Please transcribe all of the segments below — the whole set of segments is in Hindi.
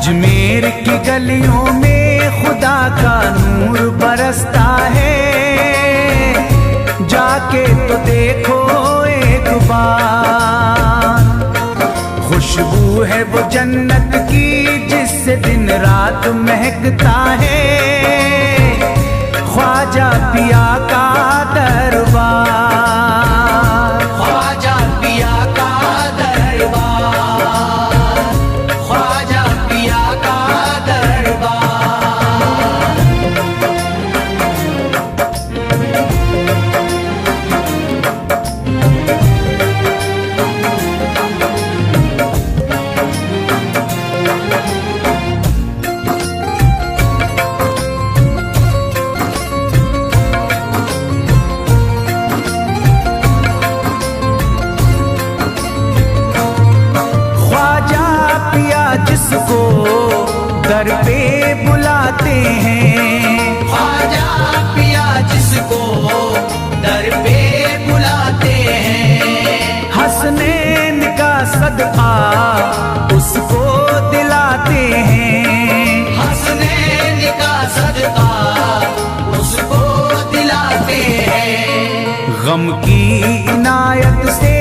अजमेर की गलियों में खुदा का नूर बरसता है, जाके तो देखो एक बार। खुशबू है वो जन्नत की जिससे दिन रात महकता है, ख्वाजा पिया का दरबार। ख्वाजा पिया का दरबार, ख्वाजा पिया का दरबार। जिसको दर पे बुलाते हैं, ख्वाजा पिया जिसको दर पे बुलाते हैं, हसनैन का सदका उसको दिलाते हैं, हसनैन का सदका उसको दिलाते हैं। गम की इनायत से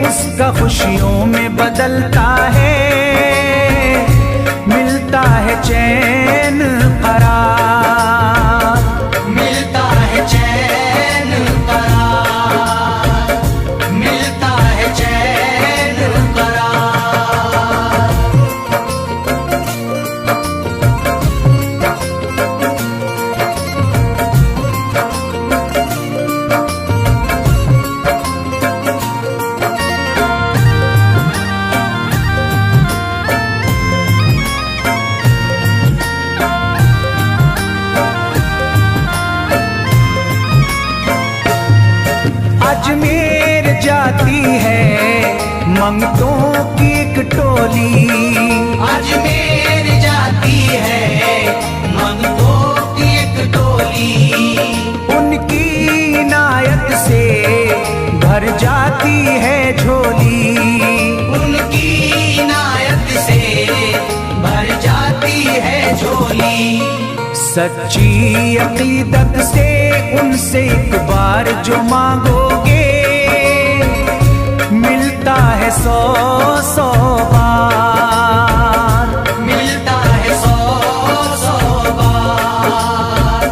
उसका खुशियों में बदलता है, मिलता है चैन करार, मिलता है चैन करार, मिलता है चैन करार। अजमेर जाती है मंगतों की एक टोली, अजमेर जाती है मंगतों की एक टोली, उनकी इनायत से भर जाती है झोली, उनकी इनायत से भर जाती है झोली। सच्ची अकीदत से उनसे एक बार जो मांगोगे, मिलता है 100 बार, मिलता है 100 बार,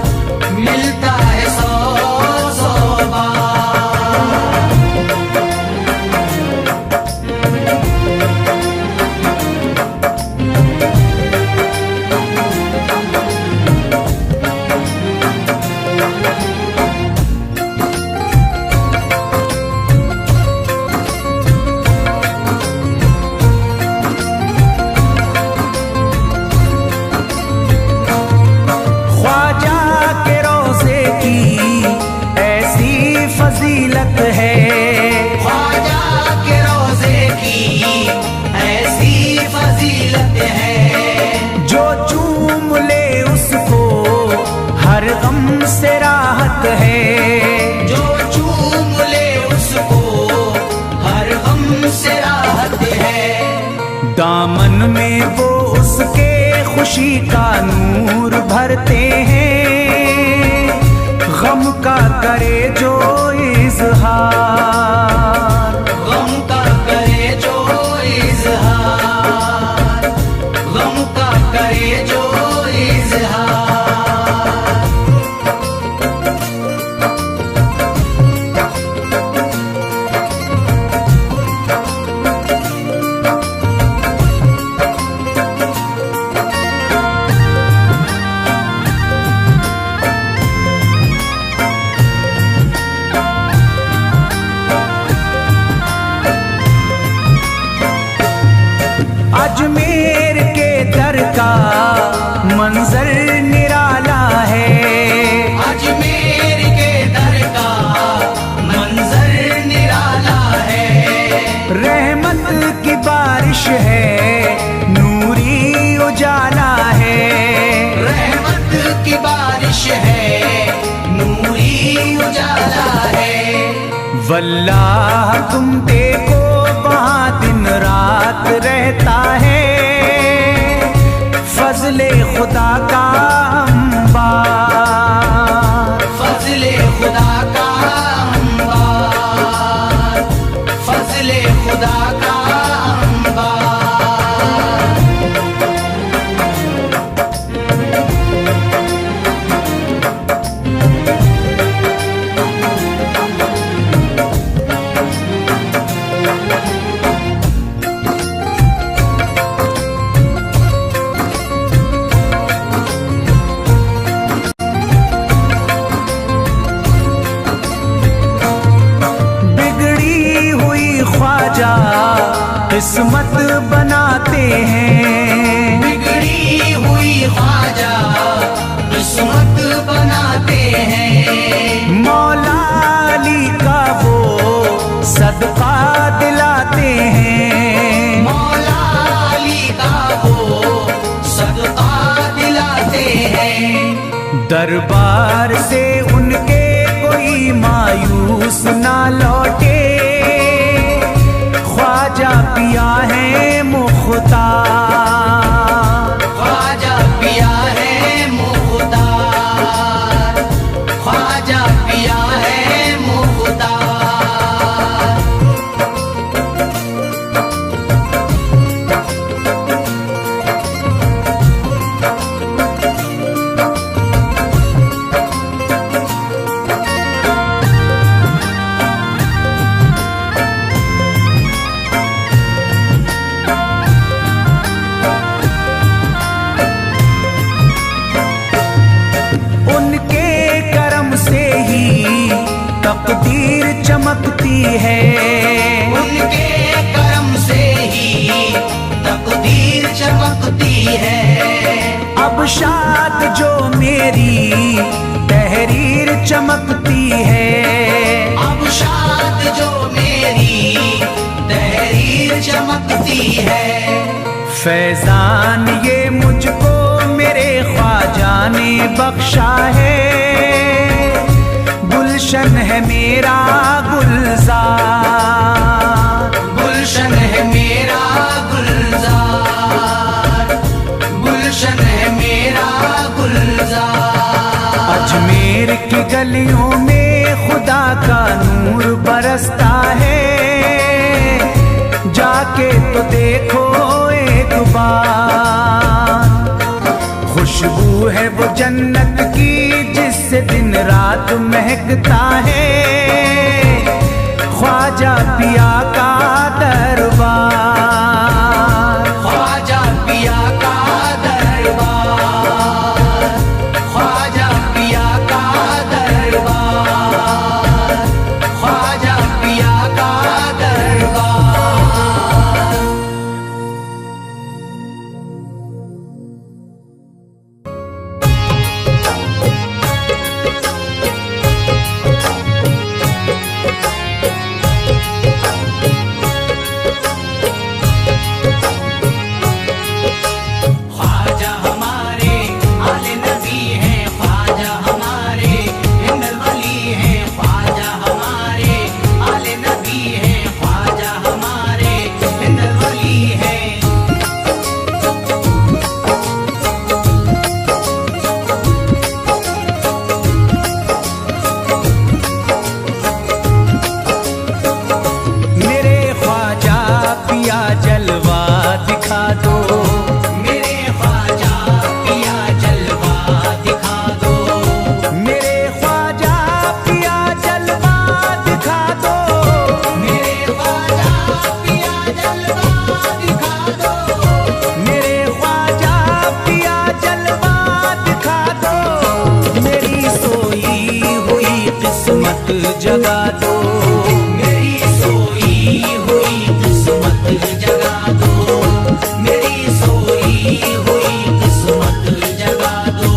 मिलता है 100 बार। फजीलत है ख्वाजा के रोज़े की ऐसी फजीलत है, जो चूम ले उसको हर गम से राहत है, जो चूम ले उसको हर गम से राहत है। दामन में वो उसके खुशी का नूर भरते हैं, गम का करे जो इज़हार, गम का करे जो इज़हार, गम का करे जो इज़हार। अजमेर के दर का मंजर निराला है, अजमेर के दर का मंजर निराला है। रहमत की बारिश है नूरी उजाला है, रहमत की बारिश है नूरी उजाला है। वल्लाह तुम देखो वहाँ दिन रात रहता है, फजले खुदा का अंबार, फजले खुदा का अंबार, फजले खुदा का अंबार। किस्मत बनाते हैं, बिगड़ी हुई ख्वाजा किस्मत बनाते हैं। मौला अली का वो सदका दिलाते हैं, मौला अली का वो सदका दिलाते हैं। दरबार से उनके कोई मायूस ना लौटे, ख्वाजा पिया है मुख्तार, ख्वाजा पिया है मुख्तार, ख्वाजा पिया है मुख्तार। तकदीर चमकती है, उनके करम से ही तकदीर चमकती है। अब शाद जो मेरी तहरीर चमकती है, अब शाद जो मेरी तहरीर चमकती है। फैजान ये मुझको मेरे ख्वाजा ने बख्शा है, गुलशन है मेरा गुलजार, गुलशन है मेरा गुलजार, गुलशन है मेरा गुलजार। अजमेर की गलियों में खुदा का नूर बरसता है, जाके तो देखो एक बार। खुशबू है वो जन्नत की जिससे दिन रात महकता है, ख्वाजा पिया का दरबार, ख्वाजा पिया का दरबार, ख्वाजा पिया का दरबार, ख्वाजा पिया का दरबार। जगा दो, मेरी सोई हुई किस्मत जगा दो, मेरी सोई हुई किस्मत जगा दो।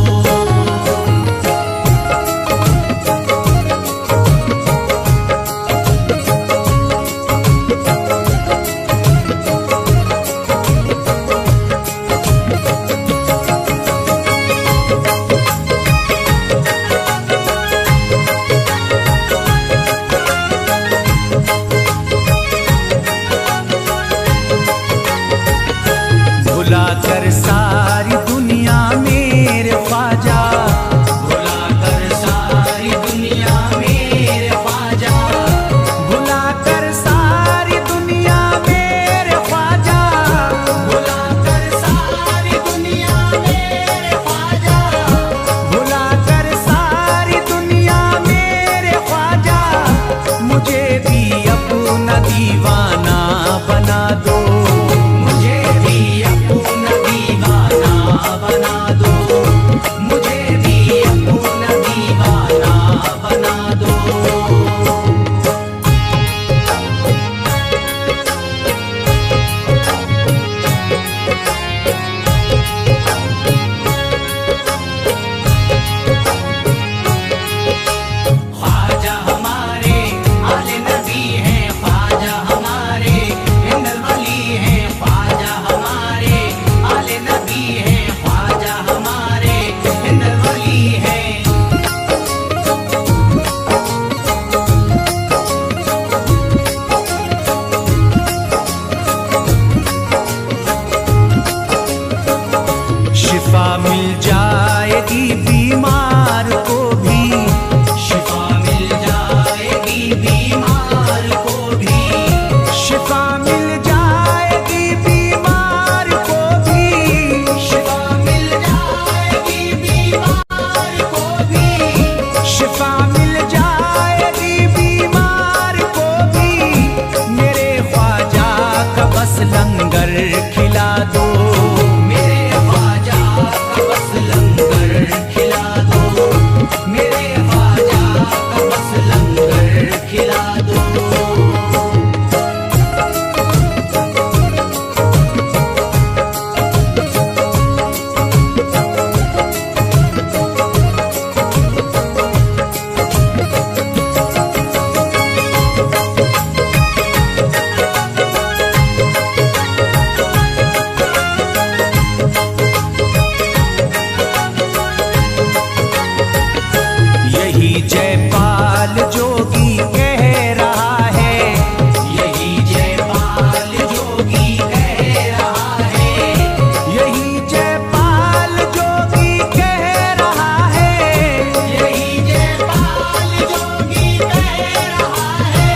दो। मेरे ख्वाजा का बस लंगर खिला दो, मेरे ख्वाजा का बस लंगर खिला दो। यही जयपाल जोगी कह रहा है, यही जयपाल जोगी कह रहा है, यही जयपाल जोगी कह रहा है, यही जयपाल जोगी कह रहा है,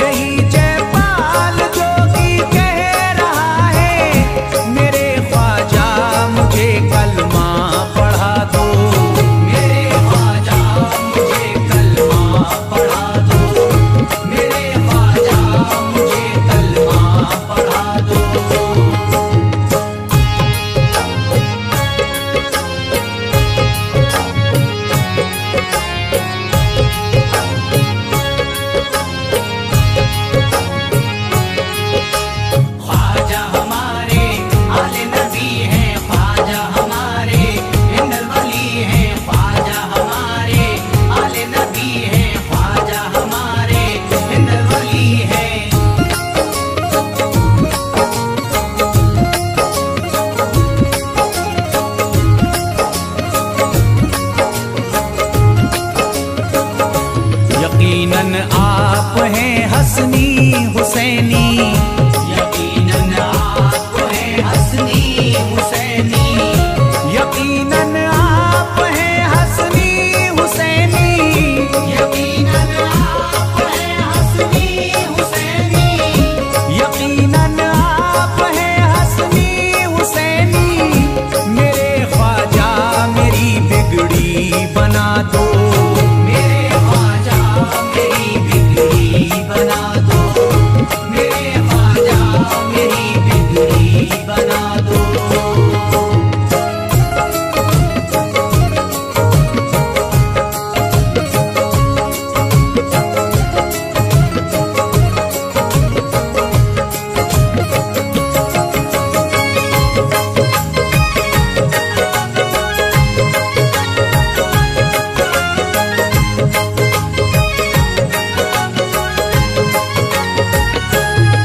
यही जयपाल जोगी कह रहा है। मेरे ख्वाजा मुझे कलमा पढ़ा दो, मेरे ख्वाजा मुझे कलमा पढ़ा दो, मेरे ख्वाजा मुझे कलमा पढ़ा दो। ख्वाजा हमारे आले नबी हैं, ख्वाजा हमारे हिंदल वली हैं, ख्वाजा हमारे आले नबी हैं, ख्वाजा हमारे हिंदल वली हैं। यकीनन आप हैं हसनी हुसैनी, यकीनन आप हैं हसनी हुसैनी, यकीनन आप हैं हसनी हुसैनी, यकीनन आप हैं हसनी हुसैनी, यकीनन आप हैं हसनी हुसैनी। मेरे ख्वाजा मेरी बिगड़ी बना दो, मेरे ख्वाजा मेरी बिगड़ी बना दो, मेरे ख्वाजा मेरी बिगड़ी बना दो।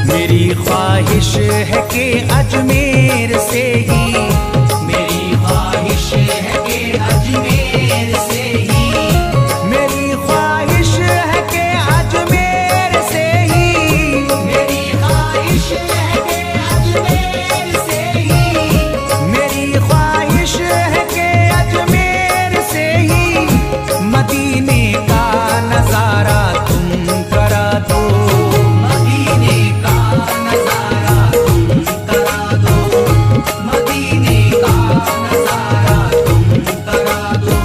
मेरी ख्वाहिश है कि अजमेर से ही, मेरी ख्वाहिश है कि अजमेर से ही, मेरी ख्वाहिश है कि अजमेर से ही, मेरी ख्वाहिश है कि अजमेर से ही, मेरी ख्वाहिश है कि अजमेर से ही मदीने का नजारा तुम करा दो, मदीने का नजारा तुम करा दो, मदीने का नजारा तुम करा दो।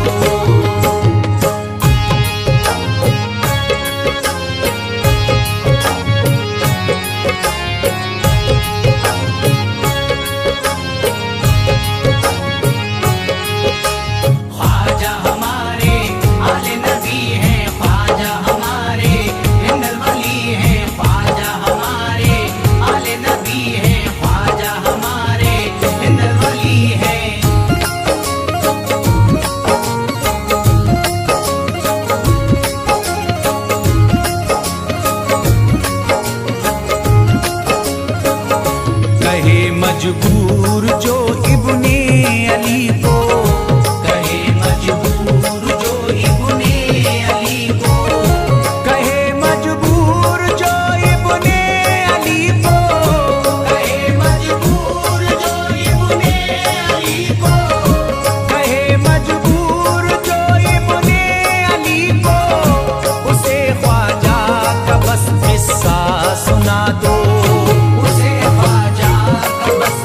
ख्वाजा हमारे आले नबी हैं, ख्वाजा हमारे हिंदल वली हैं, ख्वाजा हमारे आले नबी हैं, ख्वाजा हमारे हिंदल वली हैं। कहे मजबूर जो इब्ने अली को, कहे मजबूर जो इब्ने अली को, कहे मजबूर जो इब्ने अली को, कहे मजबूर जो इब्ने अली को, कहे मजबूर जो इब्ने अली को, उसे ख्वाजा का बस किस्सा सुना दो, उसे ख्वाजा का बस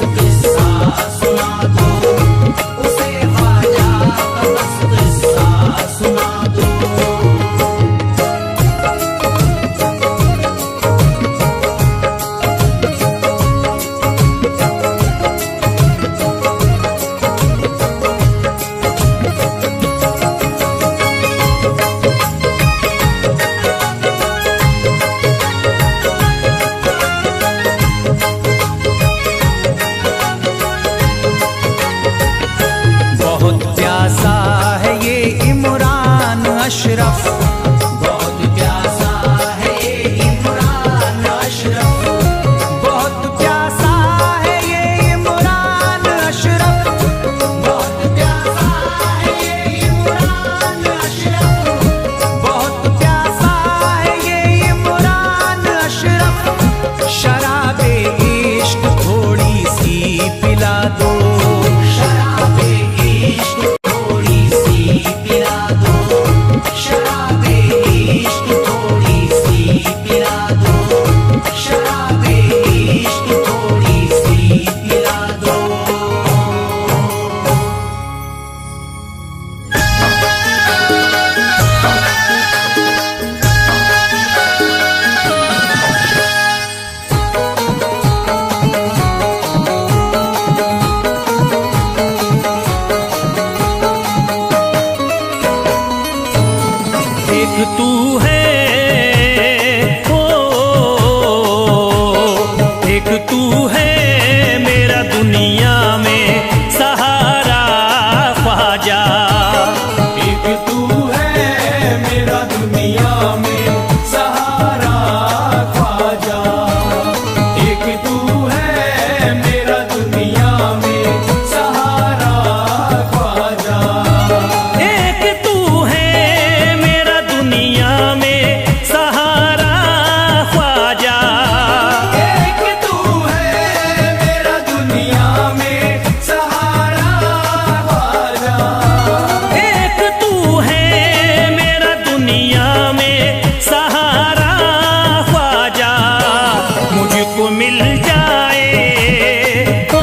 अशरफ। बहुत प्यासा है ये इमरान अशरफ। बहुत प्यासा है ये इमरान अशरफ। बहुत प्यासा है ये इमरान अशरफ। बहुत प्यासा है ये इमरान अशरफ। शराबे इश्क थोड़ी सी पिला दो। शराबे इश्क थोड़ी सी पिला दो। शराबे इश्क थोड़ी सी पिला दो। शराबे इश्क थोड़ी सी पिला दो। एक तू है ओ, एक तू है मेरा दुनिया में सहारा ख्वाजा। एक तू है मेरा दुनिया में सहारा ख्वाजा। एक तू है मेरा दुनिया में सहारा ख्वाजा। एक तू है मेरा दुनिया में सहारा ख्वाजा। एक तू है मेरा दुनिया में सहारा ख्वाजा। एक तू है मेरा दुनिया में सहारा ख्वाजा। मुझको मिल जाए ओ,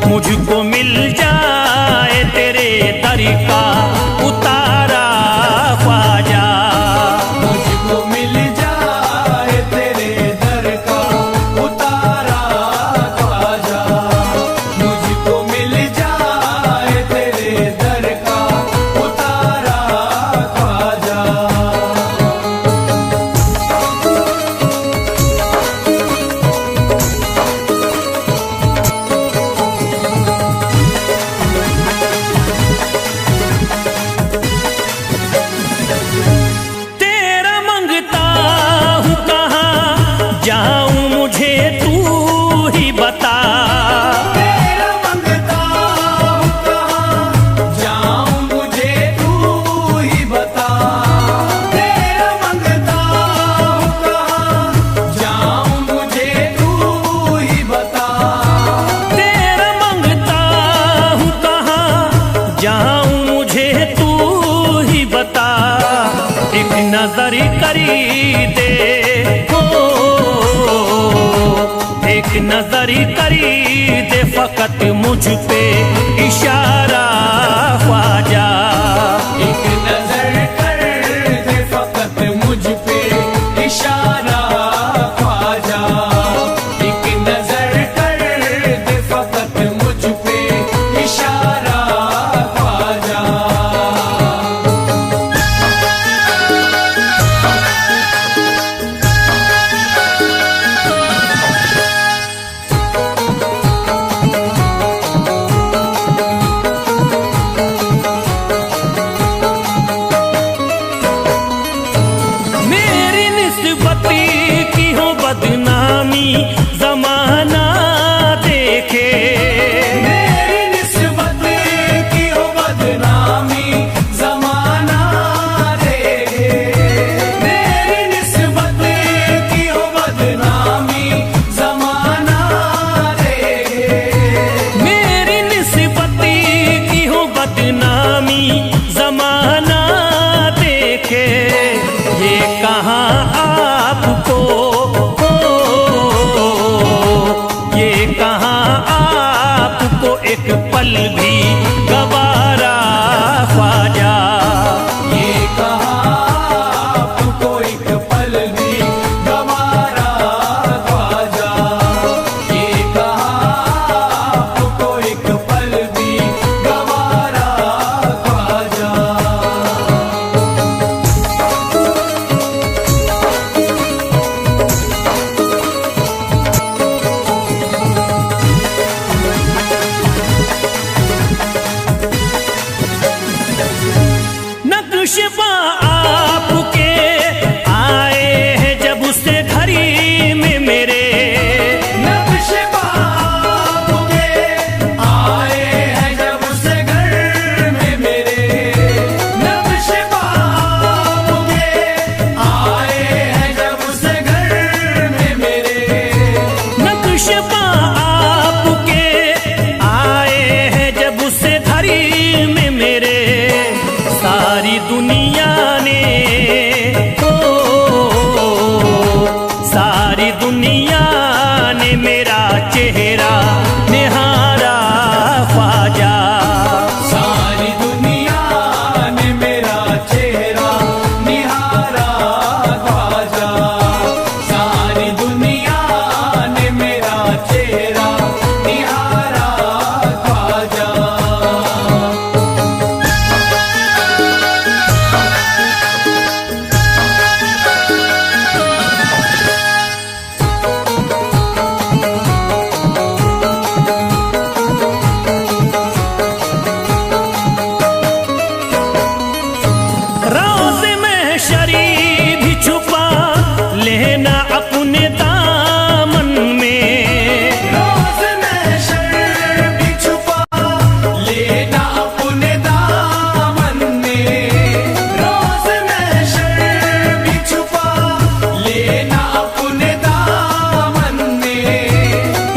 मुझको मिल जाए तेरे दर का उतारा ख्वाजा। मुझको मिल जाए तेरे दर का उतारा ख्वाजा। मुझको मिल जाए तेरे दर का उतारा ख्वाजा। तेरा मंगता हूँ कहाँ जाऊँ मुझे तू ही बता। तेरा मंगता हूँ कहाँ जाऊँ मुझे तू ही बता। तेरा मंगता हूँ कहाँ जाऊँ मुझे तू ही बता। तेरा मंगता हूँ कहाँ जाऊँ मुझे तू ही बता। एक नजर करी दे हो, एक नजर करी दे फकत मुझ पे इशारा ख्वाजा। एक नजर कर दे फकत मुझ पे इशारा ख्वाजा। एक नजर कर दे फकत मुझ पे इशारा ख्वाजा। नक्शबा आपके आए हैं जब उससे घड़ी में मेरे, नक्शबा आपके आए हैं जब उससे घर में मेरे, नक्शबा आपके आए हैं जब उससे घर में मेरे, नक्शबा आपके आए हैं जब उससे घड़ी में मेरे। सारी दुनिया ने सारी दुनिया ने मेरा चेहरा निहारा ख्वाजा, सारी दुनिया ने मेरा चेहरा निहारा ख्वाजा, सारी दुनिया ने मेरा चेहरा निहारा ख्वाजा। रोज़ महशरी भी छुपा लेना अपने दामन में, रोज़ महशर भी छुपा लेना अपने दामन में, रोज़ महशर भी छुपा लेना अपने दामन में,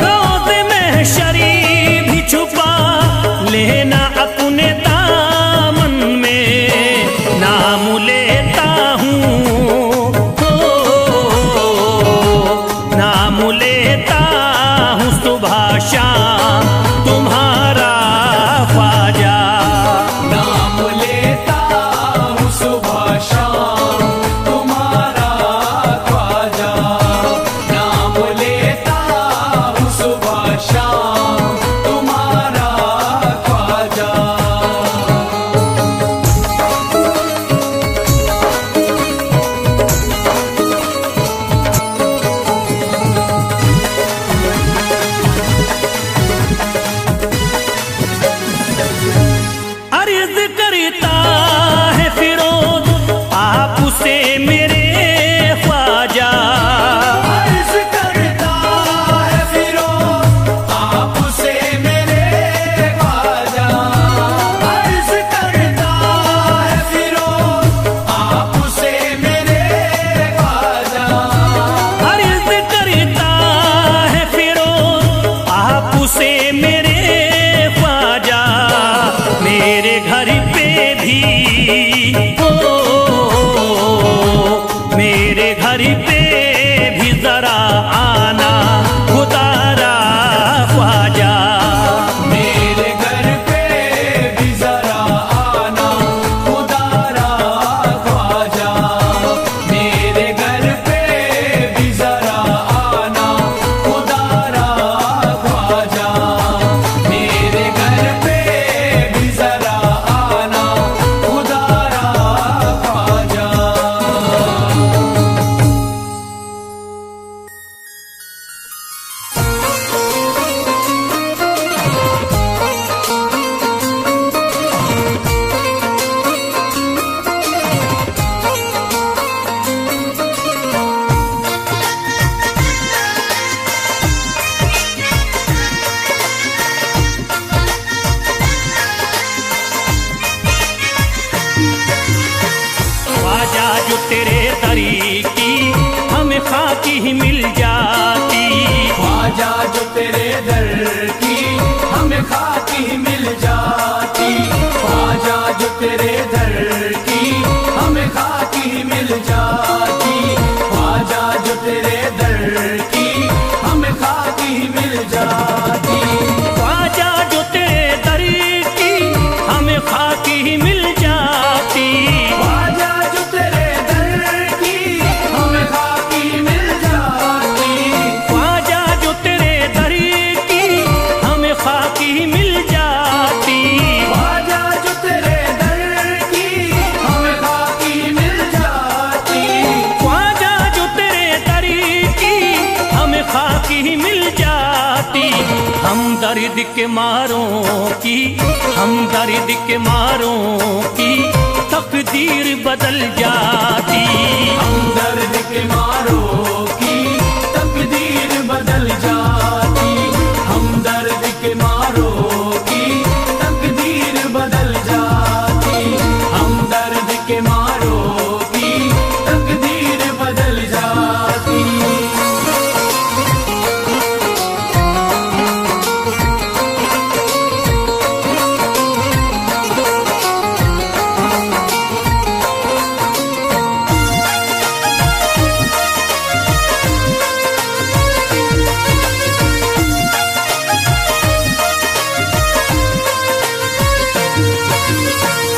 रोज़ महशरी भी छुपा लेना अपने दामन में। नाम लेता हूँ नाम लेता हूँ सुबह शाम तुम्हारा ख्वाजा, नाम लेता हूँ सुबह शाम तुम्हारा ख्वाजा, नाम लेता हूँ सुबह शाम तुम्हारा ख्वाजा। अर्ज करता है फिरोज आपसे मेरे ख्वाजा, अर्ज करता है फिरोज आपसे मेरे ख्वाजा, अर्ज करता है फिरोज आपसे मेरे ख्वाजा, अर्ज करता है फिरोज आपसे मेरे ख्वाजा। मेरे घर पे भी मेरे घर पे भी जरा आना खुदारा ख्वाजा, मेरे घर पे भी जरा आना खुदारा ख्वाजा, मेरे घर पे भी जरा आना खुदारा ख्वाजा, मेरे घर पे भी जरा आना खुदारा ख्वाजा। ख्वाजा जो तेरे दरी की हमें खाकी ही मिल जाती, ख्वाजा जो तेरे दर की हमें खाकी मिल जाती, ख्वाजा जो तेरे दर की हमें खाकी मिल जाती, ख्वाजा जो तेरे दर की हमें खाकी मिल जाती, ख्वाजा जो तेरे दर की हमें खाकी ही मिल जाती, ख्वाजा जो तेरे दर की हमें खाकी मिल जाती, ख्वाजा जो तेरे दर की हमें खाकी ही मिल जाती। ख्वाजा जो तेरे दर की हमें खाकी मिल जाती, ख्वाजा जो तेरे दर की हमें खाकी ही मिल जाती। हम दर्द के मारों की हम दर्द के मारों की तकदीर बदल जाती। हमदर्द के मारो की तकदीर बदल जाती, हमदर्द के मारो की तकदीर बदल जाती, हमदर्द के मारो की तकदीर बदल जाती।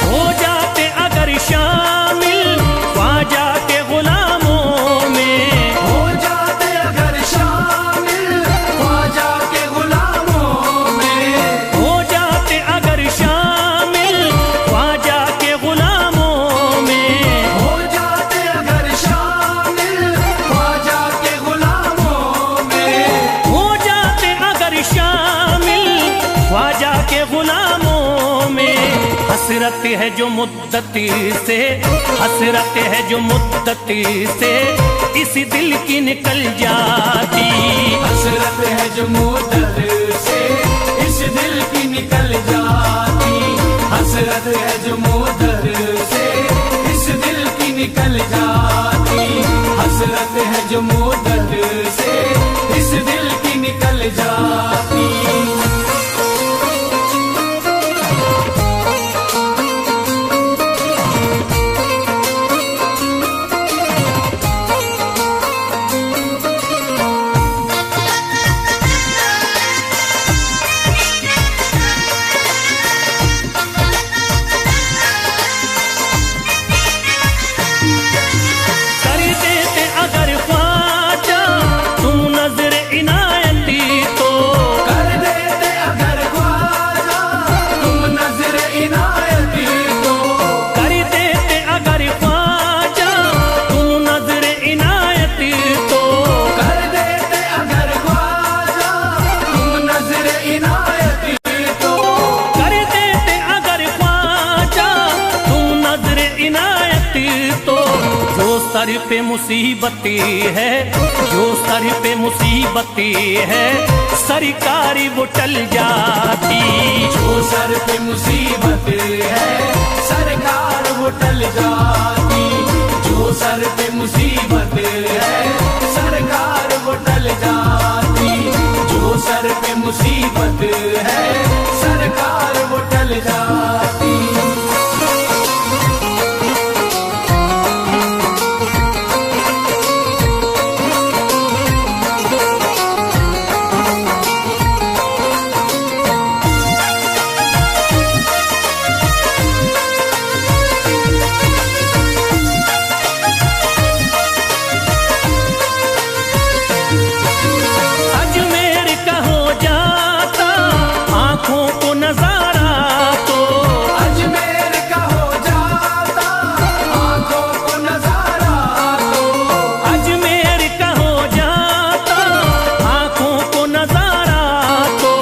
हो जाते अगर शामिल ख्वाजा के गुलामों में, हो जाते अगर शामिल ख्वाजा के गुलामों में, हो जाते अगर शामिल ख्वाजा के गुलामों में, हो जाते अगर शामिल ख्वाजा के गुलामों में, हो जाते अगर शामिल ख्वाजा के गुलामों में। हसरत है जो मुद्दती से, हसरत है जो मुद्दती से इस दिल की निकल जाती। हसरत है जो मुद्दत से इस दिल की निकल जाती, हसरत है जो मुद्दत से इस दिल की निकल जाती, हसरत है जो मुद्दत से इस दिल की निकल जाती। कर देते अगर ख्वाजा तुम नजर इनायती तो, कर देते अगर ख्वाजा तुम नजर इनायती तो, कर देते अगर ख्वाजा तुम नजर इनायती तो, कर देते अगर ख्वाजा तुम नजर इनायती तो, कर देते अगर ख्वाजा तुम नजर इनायती तो। जो सर पे मुसीबती है, जो सर पे मुसीबती है सरकारी वो टल जाती। जो सर पे मुसीबत है सरकार वो टल जाती, जो सर पे मुसीबत है सरकार वो टल जाती, जो सर पे मुसीबत है सरकार वो टल जाती। अजमेर का हो जाता आंखों को नजारा तो, अजमेर का हो जाता आंखों को नजारा तो, अजमेर का हो जाता आंखों को नजारा तो,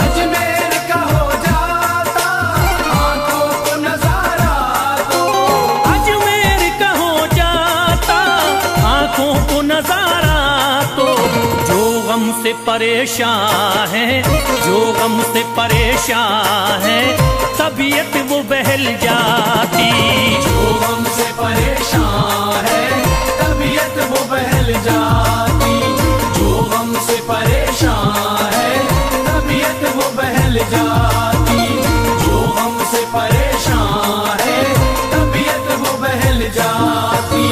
अजमेर का हो जाता आंखों को नजारा तो, अजमेर का हो जाता आंखों को नजारा तो। जो गम से परेशान है, जो गम से परेशान है तबीयत वो बहल जाती। जो हमसे परेशान है तबीयत वो बहल जाती, जो हमसे परेशान है तबीयत वो बहल जाती, जो हमसे परेशान है तबीयत वो बहल जाती।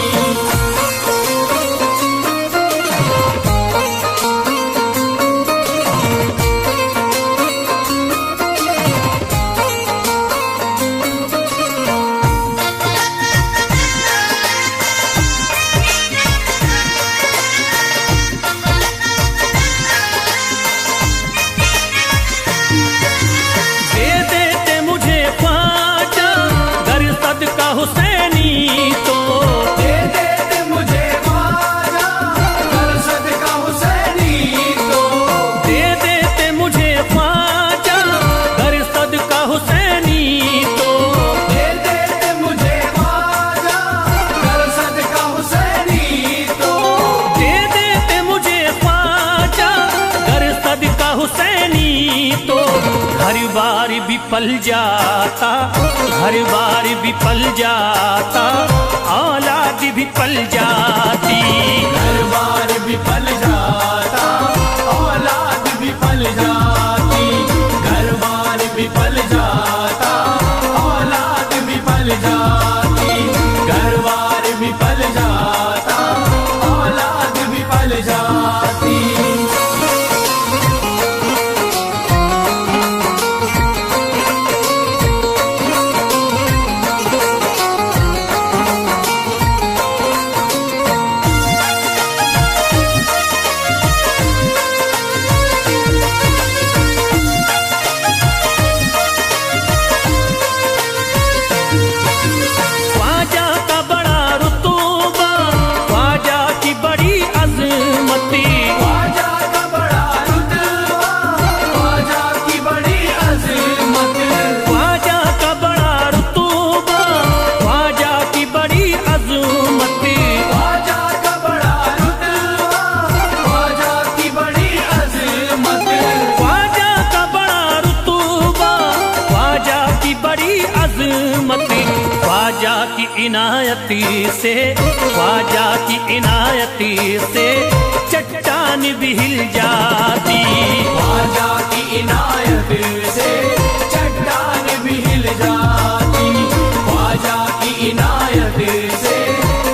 हर बार विफल जाता, हर बार विफल जाता, औलाद विफल जाती। हर बार विफल जाता, औलाद विफल जाती। घर बार विफल जाता, औलाद विफल जाती। घर बार विफल जाता, औलाद विफल जाती। ख्वाजा का बड़ा रुतबा, ख्वाजा की बड़ी अजमती, ख्वाजा का बड़ा रुतबा, ख्वाजा की बड़ी अज़मत। ख्वाजा का बड़ा रुतबा, ख्वाजा की बड़ी अजमती। ख्वाजा का बड़ा रुतबा, ख्वाजा की बड़ी अज़मत। ख्वाजा का बड़ा रुतबा, ख्वाजा की बड़ी अजमती। ख्वाजा की इनायती से, ख्वाजा की इनायती से चट्टान भी हिल जाती। ख्वाजा की इनायत से चट्टान भी हिल जाती। ख्वाजा की इनायत से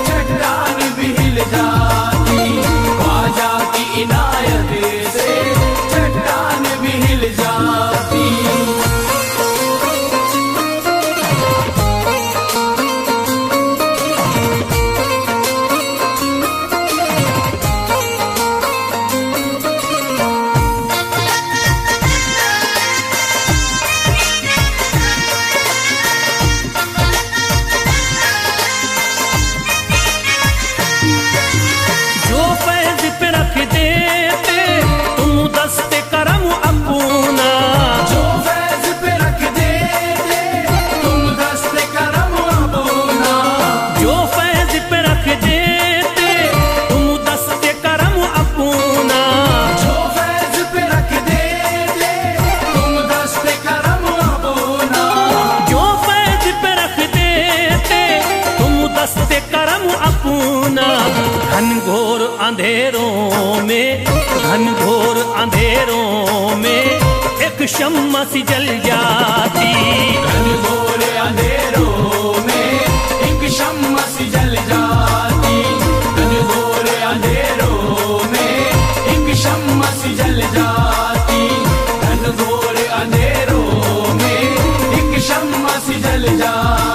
चट्टान भी हिल जाती। ख्वाजा की इनायत से चट्टान भी हिल जाती। जो फैज पे रख देते तुम दस्ते करम अपना, जो फैज़ पे रख देते तुम दस्ते करम अपना। जो फैज पे रख देते तुम दस्ते करम अपना। जो फैज़ पे रख देते तुम दस्ते करम अपना। जो फैज पे रख देते तुम दस्ते करम अपना। घनघोर अंधेरों में, घनघोर अंधेरों में एक शम्मा सी जल जाती। घनघोर अंधेरों में एक शम्मा सी जल जाती। घनघोर अंधेरों में एक शम्मा सी जल जाती। घनघोर अंधेरों में एक शम्मा सी जल जाती।